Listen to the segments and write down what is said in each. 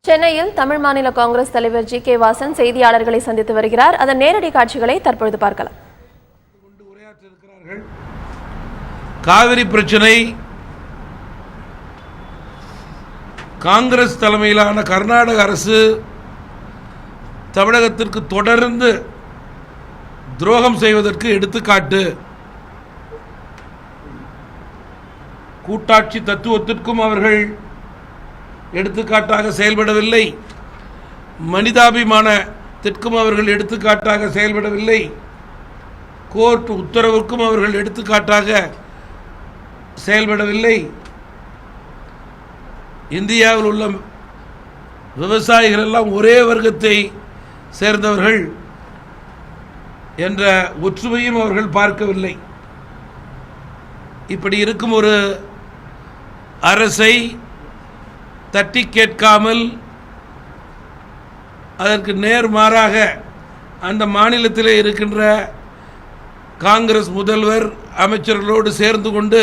சென்னையில் தமிழ் மாநில காங்கிரஸ் தலைவர் ஜி.கே. வாசன் செய்தியாளர்களை சந்தித்து வருகிறார். அதன் நேரடி காட்சிகளை தற்பொழுது பார்க்கலாம். காவிரி பிரச்சனை காங்கிரஸ் தலைமையிலான கர்நாடக அரசு தமிழகத்திற்கு தொடர்ந்து துரோகம் செய்வதற்கு எடுத்துக்காட்டு. கூட்டாட்சி தத்துவத்திற்கும் அவர்கள் எடுத்துக்காட்டாக செயல்படவில்லை, மனிதாபிமானத்திற்கும் அவர்கள் எடுத்துக்காட்டாக செயல்படவில்லை, கோர்ட் உத்தரவுக்கும் அவர்கள் எடுத்துக்காட்டாக செயல்படவில்லை. இந்தியாவில் உள்ள விவசாயிகள் எல்லாம் ஒரே வர்க்கத்தை சேர்ந்தவர்கள் என்ற ஒற்றுமையும் அவர்கள் பார்க்கவில்லை. இப்படி இருக்கும் ஒரு அரசை தட்டி கேட்காமல் அதற்கு நேர்மாறாக அந்த மாநிலத்திலே இருக்கின்ற காங்கிரஸ் முதல்வர் அமைச்சர்களோடு சேர்ந்து கொண்டு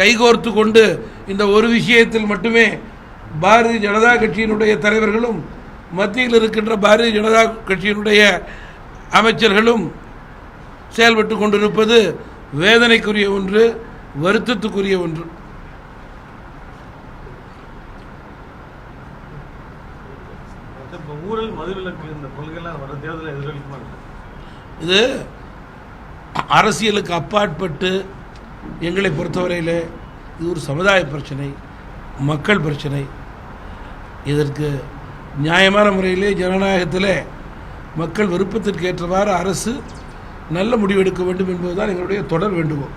கைகோர்த்து கொண்டு இந்த ஒரு விஷயத்தில் மட்டுமே பாரதிய ஜனதா கட்சியினுடைய தலைவர்களும் மத்தியில் இருக்கின்ற பாரதிய ஜனதா கட்சியினுடைய அமைச்சர்களும் செயல்பட்டு கொண்டிருப்பது வேதனைக்குரிய ஒன்று, வருத்தத்துக்குரிய ஒன்று. இது அரசியலுக்கு அப்பாற்பட்டு எங்களை பொறுத்தவரையில் இது ஒரு சமுதாய பிரச்சனை, மக்கள் பிரச்சனை. இதற்கு நியாயமான முறையிலே ஜனநாயகத்தில் மக்கள் விருப்பத்திற்கு ஏற்றவாறு அரசு நல்ல முடிவெடுக்க வேண்டும் என்பதுதான் எங்களுடைய தொடர் வேண்டுகோள்.